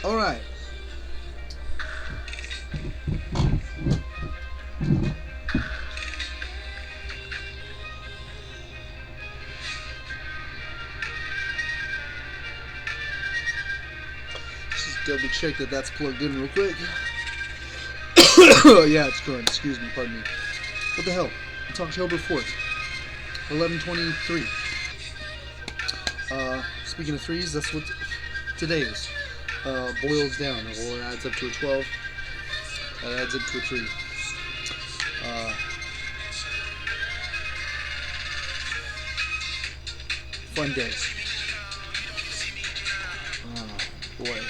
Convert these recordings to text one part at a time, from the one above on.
All right. Just double check that that's plugged in real quick. Oh yeah, it's going. Excuse me. Pardon me. What the hell? It's October 4th, 11:23. Speaking of threes, that's what today is. Boils down. Well, it adds up to a 12. That adds up to a 3. Fun day. Oh, boy.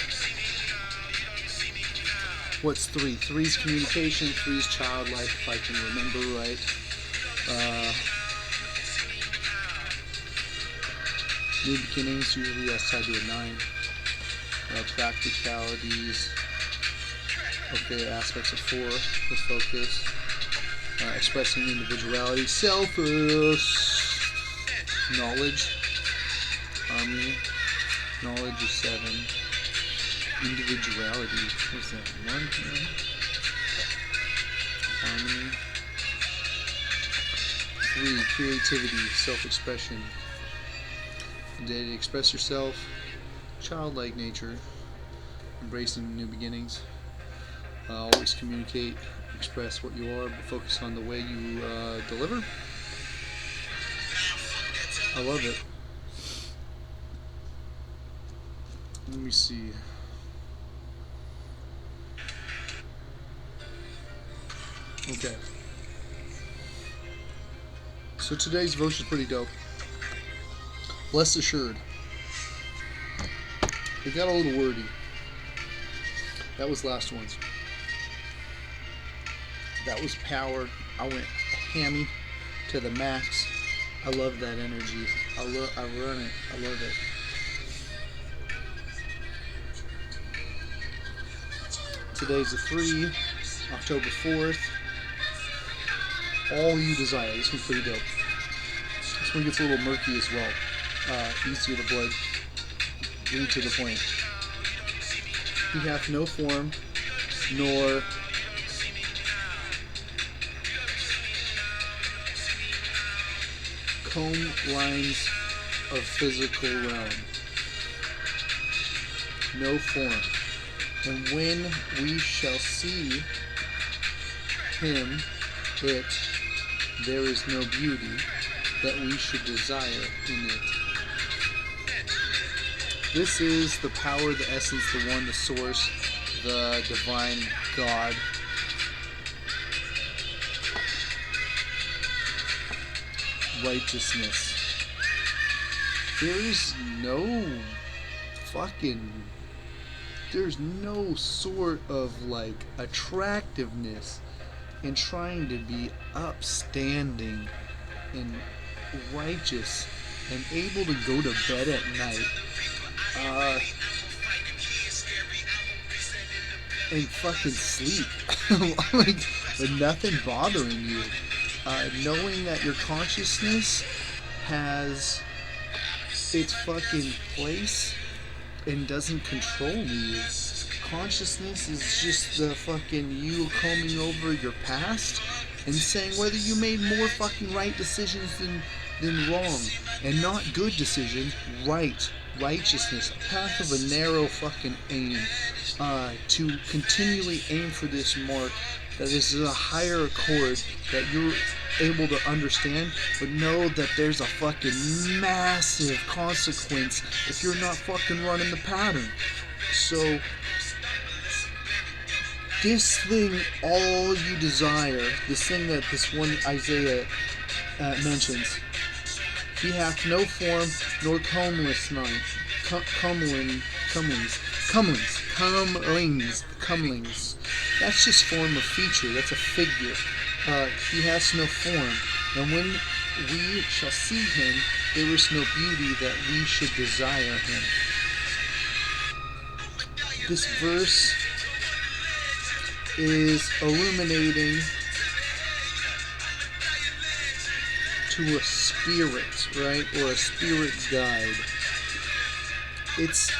What's 3? 3's communication, 3's childlike, if I can remember right. New beginnings, usually that's tied to a 9. Practicalities. Okay, aspects of 4 with focus. Expressing individuality, selfish. Knowledge. Harmony. Knowledge is 7. Individuality. What's that? 1? Harmony. 3. Creativity, self-expression. Ability to express yourself. Childlike nature. Embracing new beginnings. Always communicate, express what you are, but focus on the way you deliver. I love it. Let me see. Okay. So today's devotion is pretty dope. Blessed assured. It got a little wordy. That was last one's. That was power. I went hammy to the max. I love that energy. I run it. I love it. Today's a 3, October 4th. All you desire. This one's pretty dope. This one gets a little murky as well. Easier to blood. Lead to the point. He hath no form, nor comb lines of physical realm. No form. And when we shall see him, there is no beauty that we should desire in it. This is the power, the essence, the one, the source, the divine God. Righteousness. There's no sort of like attractiveness in trying to be upstanding and righteous and able to go to bed at night and fucking sleep like with nothing bothering you, knowing that your consciousness has its fucking place and doesn't control you. Consciousness is just the fucking you combing over your past and saying whether you made more fucking right decisions than wrong, and not good decisions, righteousness, a path of a narrow fucking aim, to continually aim for this mark that is a higher accord that you're able to understand, but know that there's a fucking massive consequence if you're not fucking running the pattern. So this thing, all you desire, this thing that this one Isaiah mentions, he hath no form nor comeless comlings. That's just form of feature. That's a figure. He has no form, and when we shall see him, there is no beauty that we should desire him. This verse is illuminating to a spirit, right, or a spirit guide. It's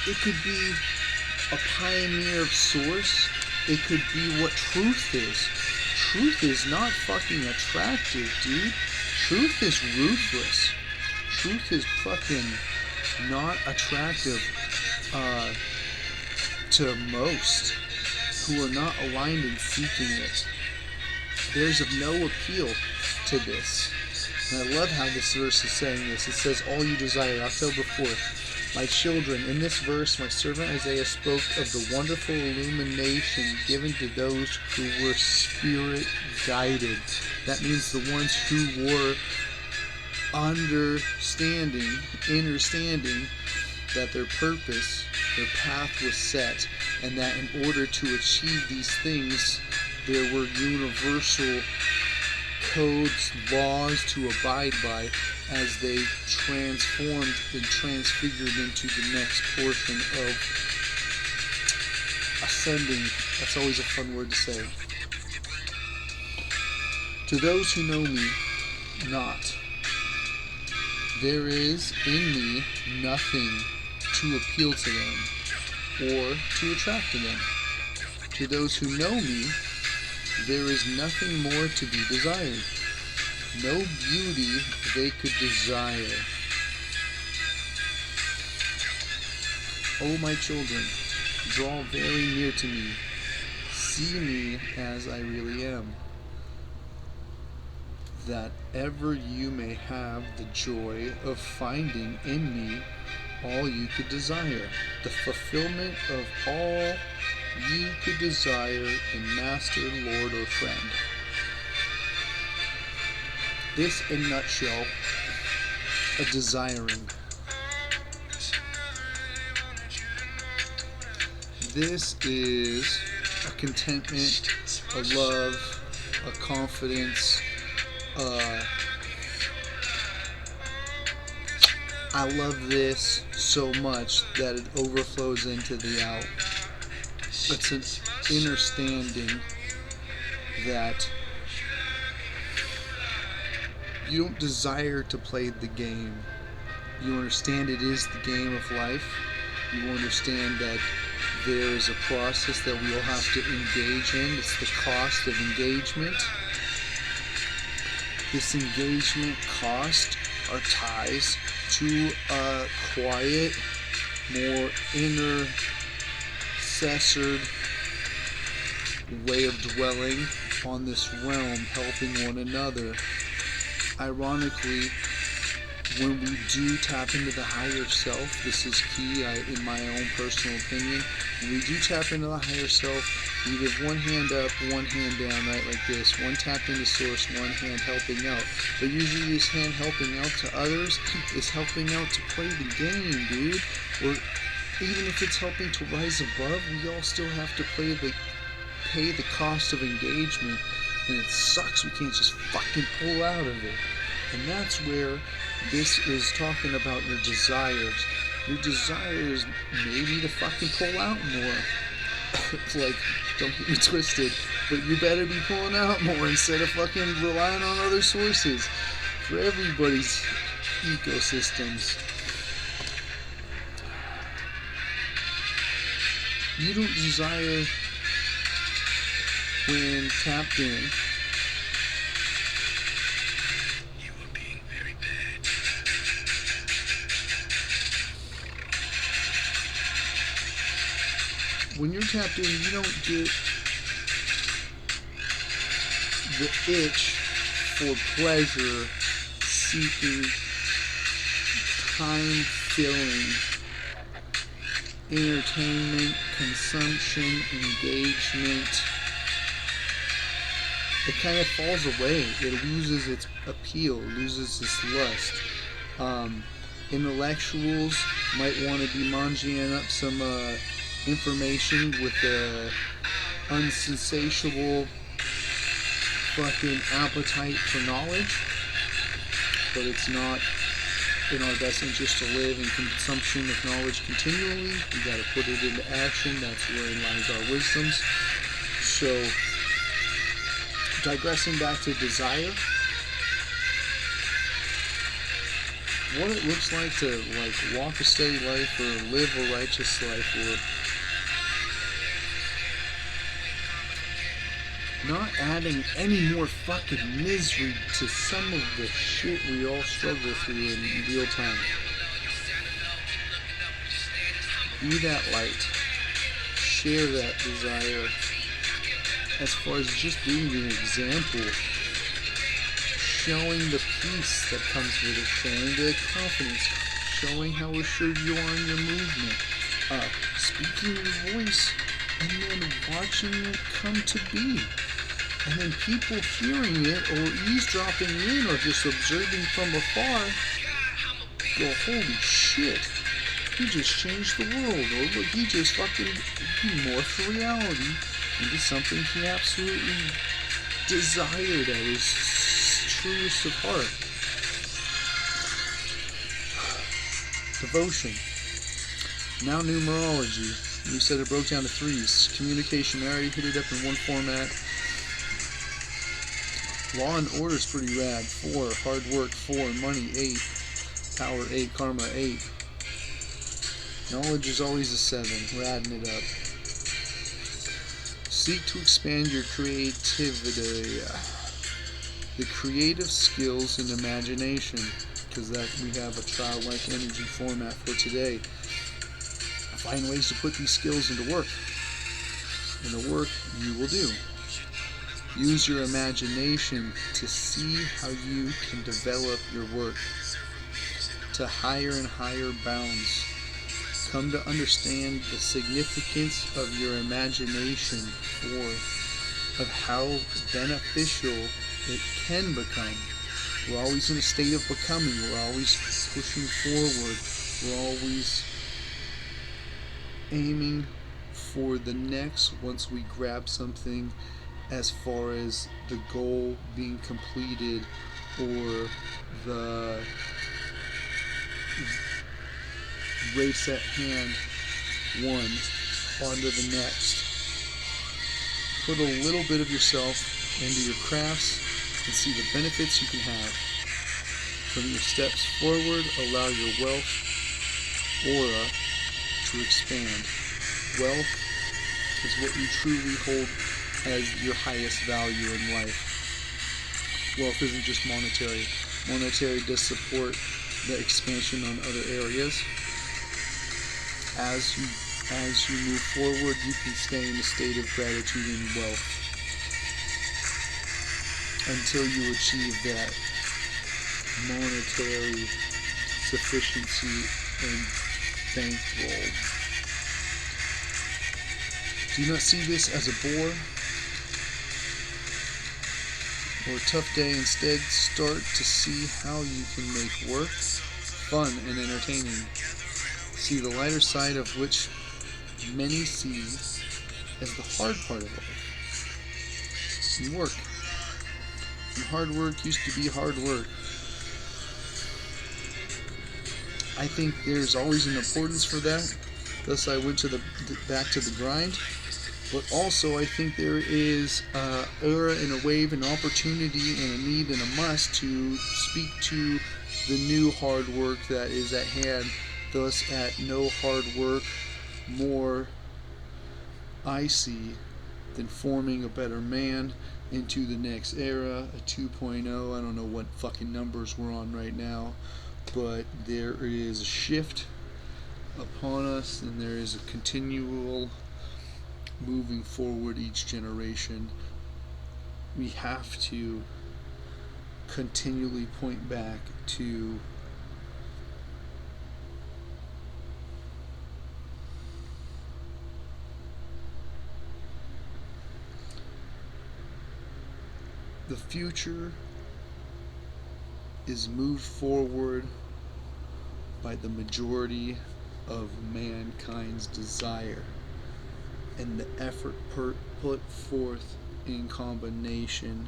It could be a pioneer of source. It could be what truth is. Truth is not fucking attractive, dude. Truth is ruthless. Truth is fucking not attractive to most who are not aligned in seeking it. There's of no appeal to this. And I love how this verse is saying this. It says, all you desire, October 4th. My children, in this verse, my servant Isaiah spoke of the wonderful illumination given to those who were spirit guided. That means the ones who were understanding that their purpose, their path was set, and that in order to achieve these things, there were universal codes, laws to abide by as they transformed and transfigured into the next portion of ascending. That's always a fun word to say. To those who know me not, there is in me nothing to appeal to them or to attract to them. To those who know me, there is nothing more to be desired. No beauty they could desire. O my children, draw very near to me. See me as I really am, that ever you may have the joy of finding in me all you could desire, the fulfillment of all you could desire in Master, Lord, or friend. This, in a nutshell, a desiring. This is a contentment, a love, a confidence. I love this so much that it overflows into the out. It's an understanding that you don't desire to play the game. You understand it is the game of life. You understand that there is a process that we all have to engage in. It's the cost of engagement. This engagement cost are ties to a quiet, more intercessored way of dwelling on this realm, helping one another. Ironically, when we do tap into the higher self, this is key in my own personal opinion. When we do tap into the higher self, we give one hand up, one hand down, right, like this. One tapped into source, one hand helping out. But usually this hand helping out to others is helping out to play the game, dude. Or even if it's helping to rise above, we all still have to pay the cost of engagement. And it sucks we can't just fucking pull out of it. And that's where this is talking about your desires. Your desires maybe to fucking pull out more. It's like, don't get me twisted, but you better be pulling out more instead of fucking relying on other sources for everybody's ecosystems. You don't desire when tapped in. You are being very bad. When you're tapped in, you don't get the itch for pleasure seeking, time filling, entertainment, consumption, engagement. It kind of falls away. It loses its appeal, loses its lust. Intellectuals might want to be mangying up some information with unsensatiable fucking appetite for knowledge, but it's not in our best interest to live in consumption of knowledge continually. We got to put it into action. That's wherein lies our wisdoms. So, digressing back to desire, what it looks like to like walk a steady life or live a righteous life or not adding any more fucking misery to some of the shit we all struggle through in real time. Be that light. Share that desire. As far as just being an example, showing the peace that comes with it, showing the confidence, showing how assured you are in your movement, speaking your voice, and then watching it come to be. And then people hearing it or eavesdropping in or just observing from afar go, holy shit, he just changed the world, or look, he just fucking morphed reality into something he absolutely desired at his truest of heart. Devotion. Now numerology. We said it broke down to threes. Communication, I already hit it up in one format. Law and order is pretty rad. 4, hard work. 4, money. 8, power. 8, karma. 8. Knowledge is always a 7. Radding it up. Seek to expand your creativity. The creative skills and imagination, because that we have a childlike energy format for today. Find ways to put these skills into work, and the work you will do. Use your imagination to see how you can develop your work to higher and higher bounds. Come to understand the significance of your imagination of how beneficial it can become. We're always in a state of becoming. We're always pushing forward. We're always aiming for the next once we grab something, as far as the goal being completed or the race at hand won, onto the next. Put a little bit of yourself into your crafts and see the benefits you can have. From your steps forward, allow your wealth aura to expand. Wealth is what you truly hold as your highest value in life. Wealth isn't just monetary. Monetary does support the expansion on other areas. As you move forward, you can stay in a state of gratitude and wealth until you achieve that monetary sufficiency and bankroll. Do not see this as a bore or a tough day. Instead, start to see how you can make work fun and entertaining. See the lighter side of which many see as the hard part of life. And work. And hard work used to be hard work. I think there's always an importance for that. Thus I went back to the grind. But also I think there is an era and a wave, an opportunity and a need and a must to speak to the new hard work that is at hand. Thus at no hard work more I see than forming a better man into the next era, a 2.0. I don't know what fucking numbers we're on right now, but there is a shift upon us, and there is a continual moving forward each generation. We have to continually point back to the future is moved forward by the majority of mankind's desire and the effort put forth in combination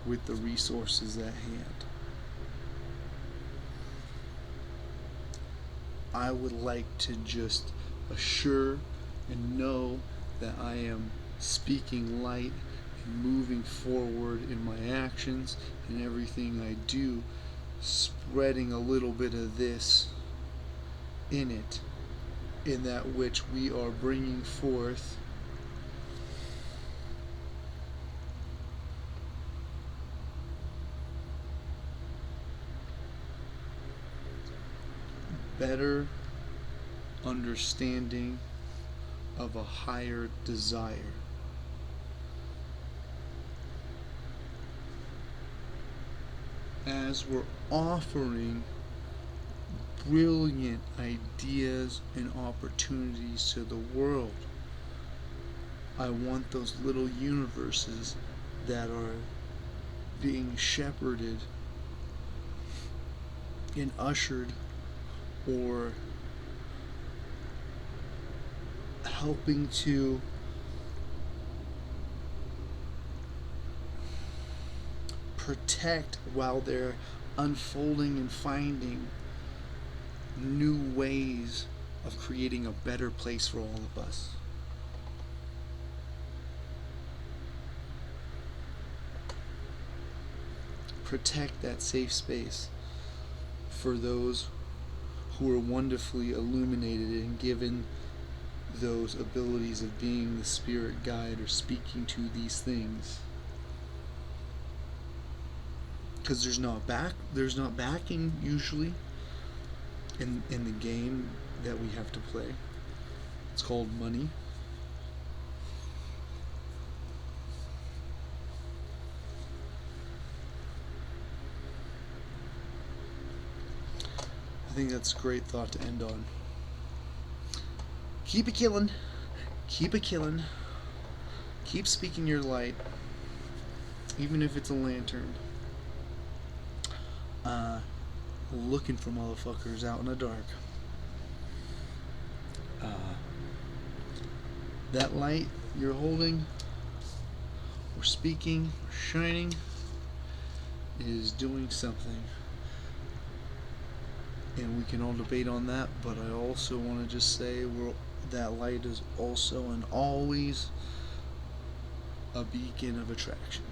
with the resources at hand. I would like to just assure and know that I am speaking light moving forward in my actions and everything I do, spreading a little bit of this in it, in that which we are bringing forth better understanding of a higher desire. As we're offering brilliant ideas and opportunities to the world, I want those little universes that are being shepherded and ushered or helping to protect while they're unfolding and finding new ways of creating a better place for all of us. Protect that safe space for those who are wonderfully illuminated and given those abilities of being the spirit guide or speaking to these things. Because there's not backing usually in the game that we have to play. It's called money. I think that's a great thought to end on. Keep it killing. Keep it killing. Keep speaking your light. Even if it's a lantern. Looking for motherfuckers out in the dark. That light you're holding, or speaking, or shining, is doing something. And we can all debate on that, but I also want to just say that light is also and always a beacon of attraction.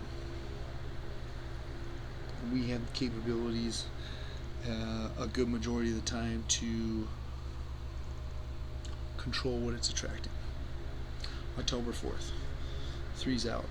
We have the capabilities a good majority of the time to control what it's attracting. October 4th. 3's out.